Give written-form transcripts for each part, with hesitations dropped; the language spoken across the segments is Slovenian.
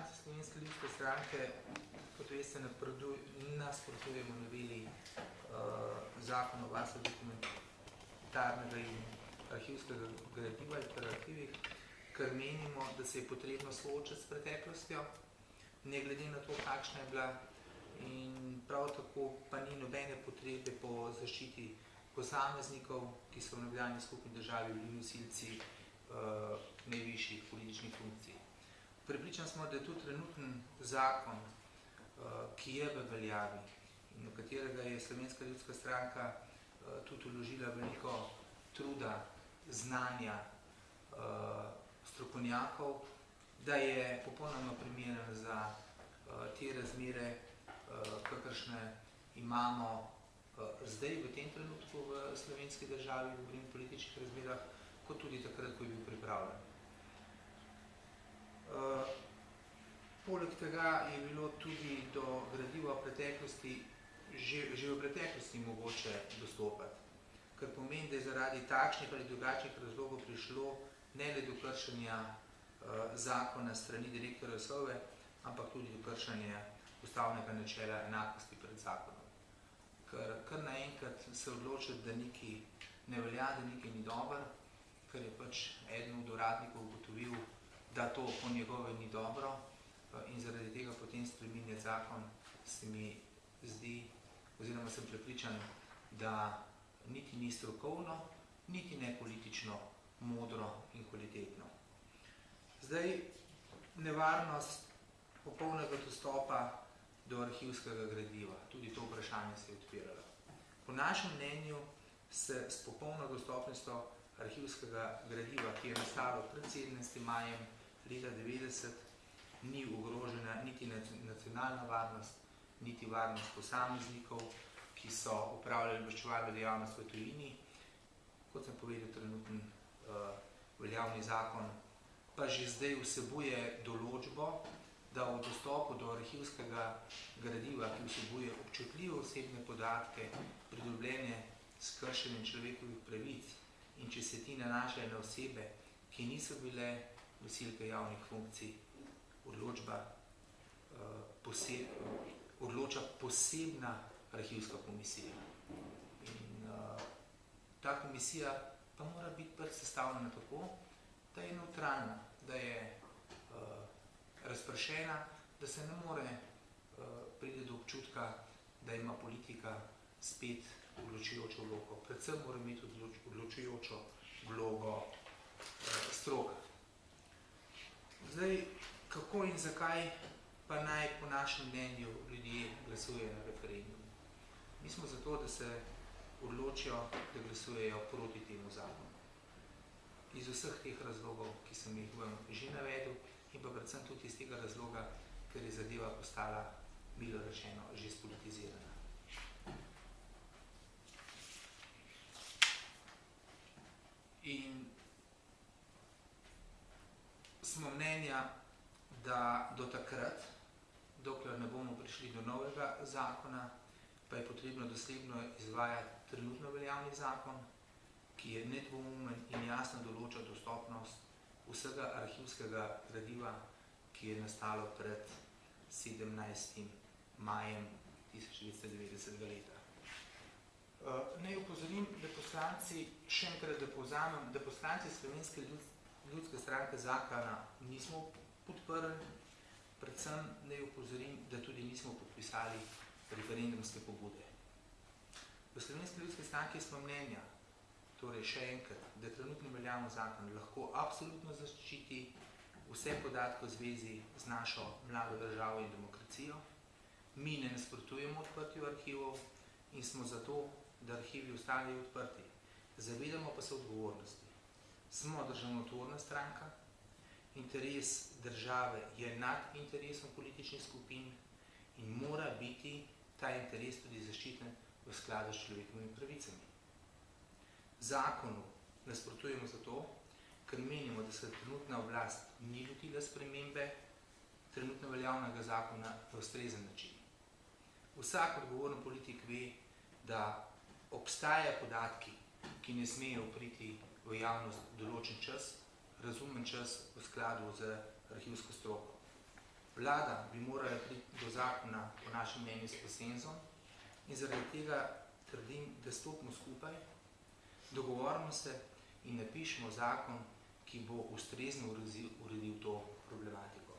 Poslanci Slovenske ljudske stranke, kot veste, nasprotujemo noveli zakona o varstvu dokumentarnega in arhivskega gradiva in arhivih, ker menimo, da se je potrebno soočati s preteklostjo, ne glede na to, kakšna je bila, in prav tako pa ni nobene potrebe po zaščiti posameznikov, ki so v nekdanji skupni državi bili nosilci najvišjih političnih funkcij. Prepričan smo, da je tudi trenuten zakon, ki je v veljavi in v katerega je Slovenska ljudska stranka tudi vložila veliko truda, znanja strokovnjakov, da je popolnoma primeren za te razmere, kakršne imamo zdaj v tem trenutku v slovenski državi, govorim o političnih razmerah, kot tudi takrat, ko je bil pripravljen. Poleg tega je bilo tudi do gradiva v preteklosti, že v preteklosti mogoče dostopati, kar pomeni, da je zaradi takšnih ali drugačnih razlogov prišlo ne le do kršenja zakona strani direktorja Sove, ampak tudi do kršenja ustavnega načela enakosti pred zakonom. Ker kar naenkrat se odločiti, da nekaj ne velja, da nekaj ni dobro, ker je pač eden od uradnikov ugotovil, da to po njegove ni dobro in zaradi tega potem spreminjati zakon, se mi zdi, oziroma sem prepričan, da niti ni strokovno, niti ne politično modro in kvalitetno. Zdaj, nevarnost popolnega dostopa do arhivskega gradiva, tudi to vprašanje se je odpiralo. Po našem mnenju se s popolno dostopnostjo arhivskega gradiva, ki je nastalo pred 17. majem leta 90, ni ogrožena niti nacionalna varnost, niti varnost posameznikov, ki so opravljali obveščevalno dejavnost v tujini. Kot sem povedal, trenuten veljavni zakon pa že zdaj vsebuje določbo, da o dostopu do arhivskega gradiva, ki vsebuje občutljive osebne podatke, pridobljene s kršenjem človekovih pravic, in če se ti nanašajo na osebe, ki niso bile nosilke javnih funkcij, odloča posebna arhivska komisija. In ta komisija pa mora biti pač sestavljena tako, da je nevtralna, da je razpršena, da se ne more priti do občutka, da ima politika spet odločujočo vlogo. Predvsem mora imeti odločujočo vlogo stroka. Zdaj, kako in zakaj pa naj po našem mnenju ljudje glasujejo na referendumu? Mi smo zato, da se odločijo, da glasujejo proti temu zakonu. Iz vseh teh razlogov, ki sem jih vam že navedel, in pa predvsem tudi iz tega razloga, ker je zadeva postala, milo rečeno, že spolitizirana. In smo mnenja, da do takrat, dokler ne bomo prišli do novega zakona, pa je potrebno dosledno izvajati trenutno veljavni zakon, ki je nedvoumen in jasno določa dostopnost vsega arhivskega gradiva, ki je nastalo pred 17. majem 1990 leta. Naj upozorim, da poslanci, še enkrat da povzamem, da poslanci Slovenske ljudske stranke zakona nismo podprli, predvsem naj upozorim, da tudi nismo podpisali referendumske pobude. V Slovenske ljudske stranke smo mnenja, torej še enkrat, da trenutno veljavno zakon lahko absolutno zaščiti vse podatke v zvezi z našo mlado državo in demokracijo. Mi ne nasprotujemo odprtju arhivov in smo zato, da arhivi ostanejo odprti. Zavedamo pa se odgovornosti. Smo državotvorna stranka, interes države je nad interesom političnih skupin in mora biti ta interes tudi zaščiten v skladu s človekovimi pravicami. Zakonu nasprotujemo zato, ker menimo, da se trenutna oblast ni lotila spremembe trenutno veljavnega zakona v ustrezen način. Vsak odgovoren politik ve, da obstajajo podatki, ki ne smejo priti v javnost določen čas, razumen čas v skladu z arhivsko stroko. Vlada bi morala priti do zakona po našem mnenju s konsenzom in zaradi tega trdim, da stopimo skupaj, dogovorimo se in napišemo zakon, ki bo ustrezno uredil to problematiko.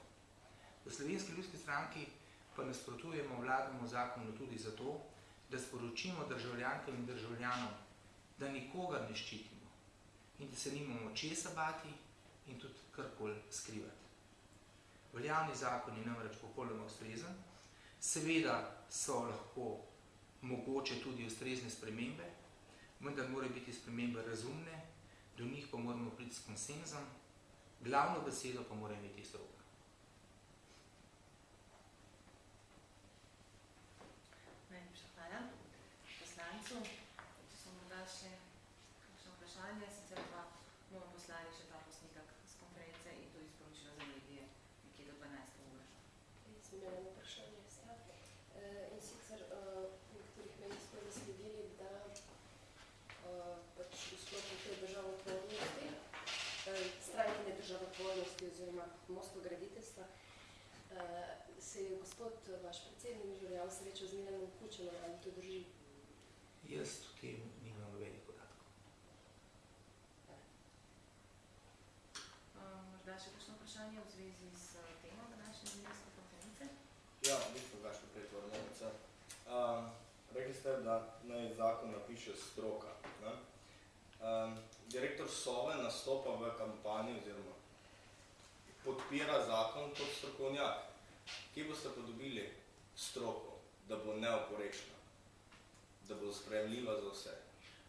V Slovenski ljudski stranki pa nasprotujemo vladnemu zakonu tudi zato, da sporočimo državljankam in državljanom, da nikogar ne ščitimo in da se nimamo česa bati in tudi karkoli skrivati. Veljavni zakon je namreč popolnoma ustrezen, seveda so lahko mogoče tudi ustrezne spremembe, vendar morajo biti spremembe razumne, do njih pa moramo priti s konsenzom, glavno besedo pa mora imeti stroka. Najlepša hvala poslancu. Če so morda še kakšno vprašanje, sicer pa bomo poslali še ta posnetek z konference in tudi sporočilo za medije nekje do 12. ure. Jaz imam eno vprašanje. In sicer v nekaterih medijih smo zasledili, da pač v sklopu te državotvornosti, strankine državotvornosti oziroma mostov graditeljstva, se je gospod, vaš predsednik Žerjav, srečal z Milanom Kučanom, ali to drži? Jaz v tem nimam nobenih podatkov. Morda še kakšno vprašanje v zvezi s temo današnje medijske konference? Ja, mislim, kakšno pretvornica. Rekli ste, da naj zakon napiše stroka. Ne? Direktor Sove nastopa v kampanji oziroma podpira zakon kot strokovnjak. Kje boste pa dobili stroko, da bo neoporečna, da bo sprejemljiva za vse?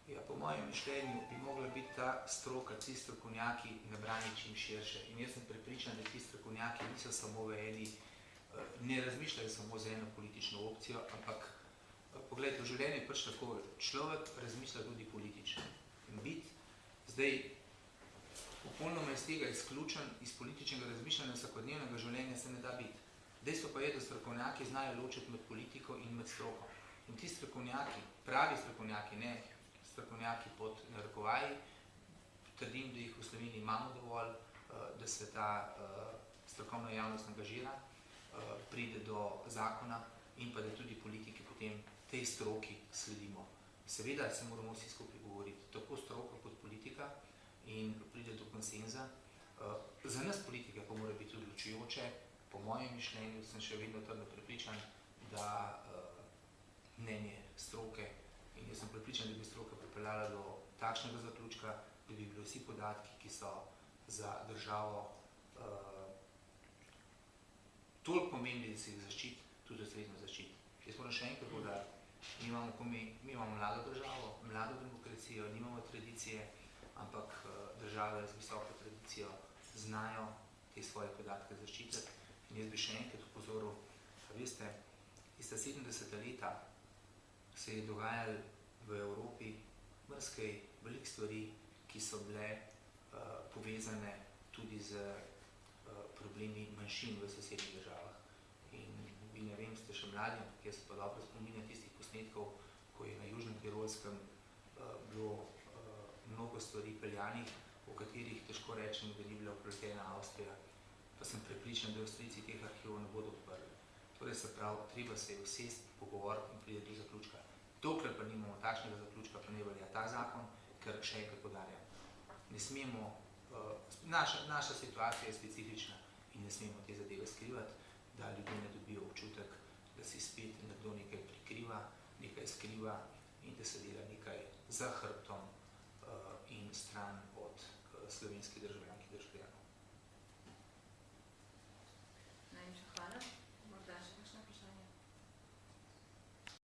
Ja, po mojem mišljenju bi mogla biti ta stroka, ti strokovnjaki nabrani čim širše. In jaz sem prepričan, da ti strokovnjaki niso samo v eni, ne razmišljajo samo za eno politično opcijo, ampak poglejte, v življenju je pač tako, človek razmišlja tudi politično. In biti zdaj popolnoma iz tega izključen, iz političnega razmišljanja vsakodnevnega življenja se ne da biti. Dejstvo pa je, da strokovnjaki znajo ločiti med politiko in med stroko. In ti strokovnjaki, pravi strokovnjaki, ne strokovnjaki pod narekovaji, trdim, da jih v Sloveniji imamo dovolj, da se ta strokovna javnost angažira, pride do zakona in pa da tudi politiki potem tej stroki sledimo. Seveda se moramo vsi skupaj govoriti, tako stroka kot politika, in pride do konsenza. Za nas politike pa mora biti odločujoče, po mojem mišljenju sem še vedno trdno prepričan, da mnenje stroke, in jaz sem prepričan, da bi stroka pripeljala do takšnega zaključka, da bi bili vsi podatki, ki so za državo toliko pomembni, da se jih zaščiti, tudi ustrezno zaščiti. Jaz moram še enkrat poudariti, mi imamo mlado državo, mlado demokracijo, nimamo tradicije, ampak države z visoko tradicijo znajo te svoje podatke zaščititi. In jaz bi še enkrat upozoril, veste, tista 70. leta se je dogajalo v Evropi marsikaj veliko stvari, ki so bile povezane tudi z problemi manjšin v sosednjih državah. In vi ne vem, ste še mladi, ampak jaz pa dobro spominjam tistih posnetkov, ko je na Južnem Tirolskem bilo mnogo stvari peljanih, o katerih težko rečemo, da ni bila vpletena Avstrija. Pa sem prepričan, da Avstrijci teh arhivov ne bodo odprli. Torej se pravi, treba se je usesti, pogovoriti in pride do zaključka. Dokler pa nimamo takšnega zaključka, pa ne velja ta zakon, ker še enkrat poudarjam. Ne smemo, naša situacija je specifična in ne smemo te zadeve skrivati, da ljudje ne dobijo občutek, da si spet nekdo nekaj prikriva, nekaj skriva in da se dela nekaj za hrbtom in stran od slovenskih državljank.